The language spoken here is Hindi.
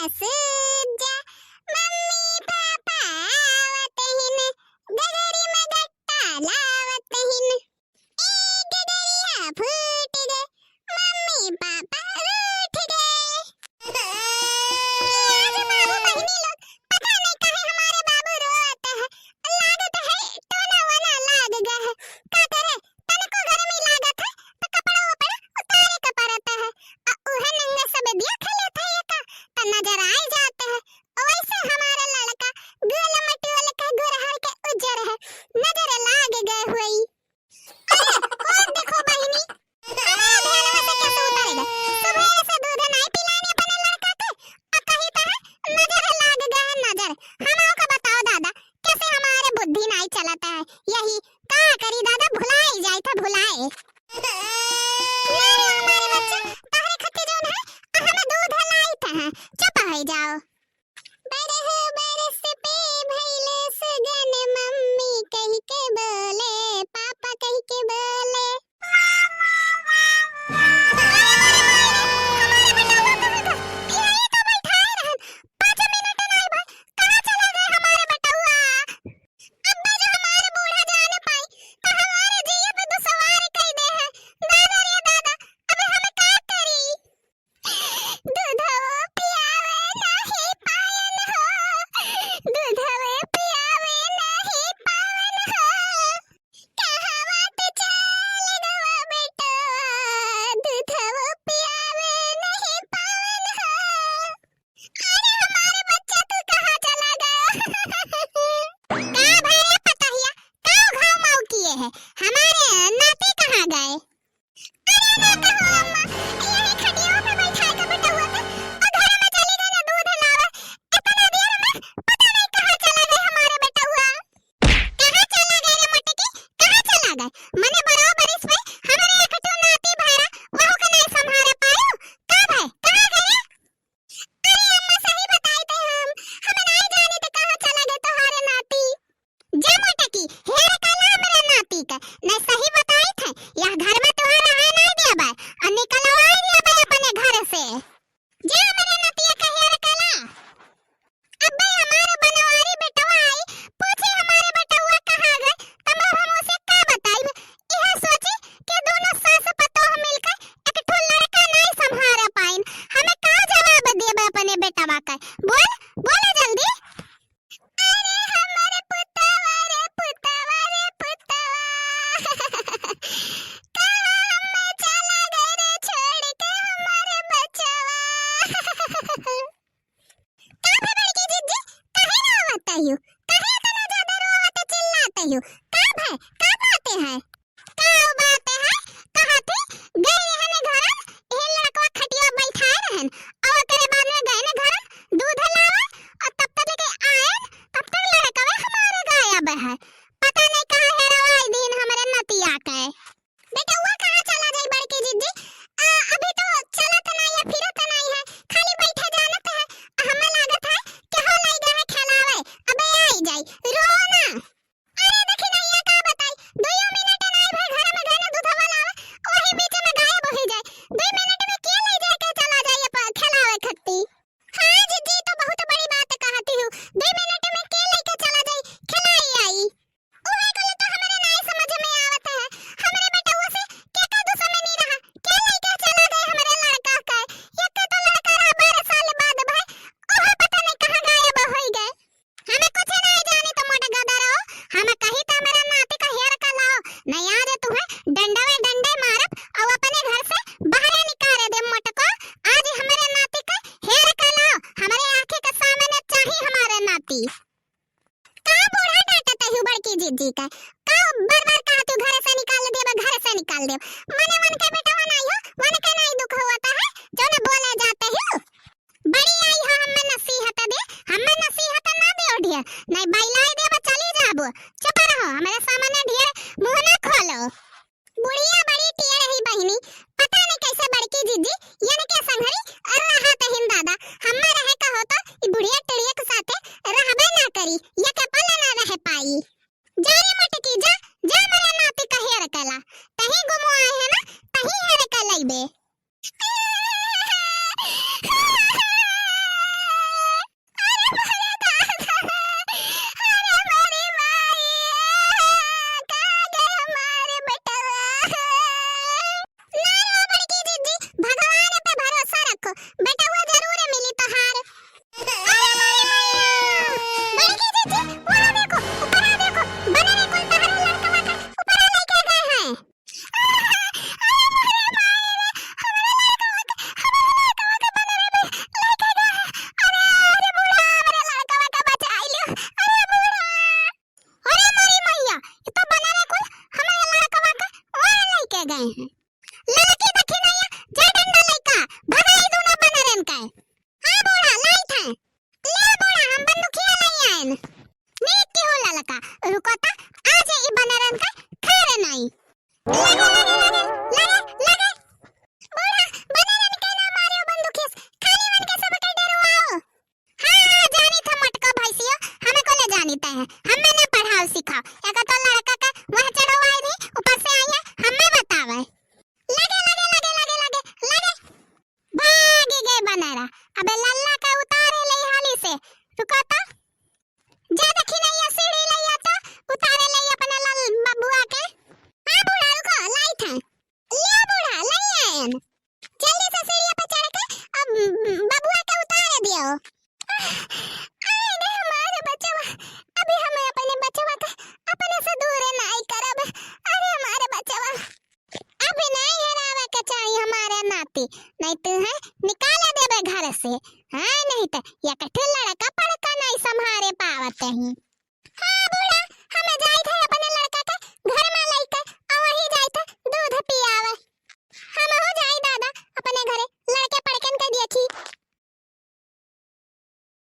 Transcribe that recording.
सूझा मम्मी पापा आवत हिन गगरी में गट्टा लावत हिन ए गगरिया फूट गए मम्मी पापा रूठ गए। आज बाबू बहनी लोग पता नहीं कहे हमारे बाबू रोता है, लागत है टोना वना लाग गया है। का करे तनको गर्मी लागत है तो कपड़ा वपड़ा उतारे का पड़ता है उहे नंगे सब दिया खेले थे का त नजर आ जाते हैं। वैसे हमारा लड़का गोल मटोल का गोरहर के उजर है, नजर लाग गए हुई। और देखो बहनी हमारे घर में से कैसे उतारेगा, सुबह से दूध नहीं पिलाने अपने लड़का के और कहीं तो है नजर लाग गए नजर। हमों को बताओ दादा कैसे हमारे बुद्धि नहीं चलता है, यही का करी दादा भुलाए जाए था भुलाए। हमारे बच्चे तारे खत्ते जोन है हमें दूध लाई था चुप हो जाओ। बरह बरस पे भइले सुगन मम्मी कही के बोले पापा कही के बोले। जी का बार-बार कहते हो घर से निकाल दे मने मन के बेटा नहीं हो मन के नहीं दुख होता है जो न बोले जाते हो। बड़ी आई हो हमें नसीहत ना दे ओढ़िया नहीं बैलाई दे चली जाबो चुप रहो हमारे सामने ढेर मुंह ना खोलो। बुढ़िया बड़ी टिया रही बहिनी पता नहीं कैसे बड़की जीजी यानी के संघरी रहा तहिन दादा हम्मे रहे कहो तो ई बुढ़िया टिड़िया के साथे रहबे ना करी या के पल ना रह पाई। जा रे मटकी जा जा मेरे नाती का हेर कला तही गुमो आए है ना तही हेर कलाइबे। लल्ला का उतारे ले हाली से। रुको तो जा देखी नहीं ये सीढ़ी लइया तो उतारे ले अपने लाल बबुआ के। हां बूढ़ा रुको लाई था ले बूढ़ा लई आयन जल्दी से सीढ़ी पे चढ़ के अब बबुआ के उतारे दियो। अरे हमारे बचवा अभी हमें अपने बचवा का अपने से दूर नहीं करब। अरे हमारे बचवा अभी नहीं हरावे के चाहिए हमारे नाती नहीं तो है निकाले देबे घर से। हां नहीं तो या कठे लड़का पड़का नहीं संभारे पावत ही।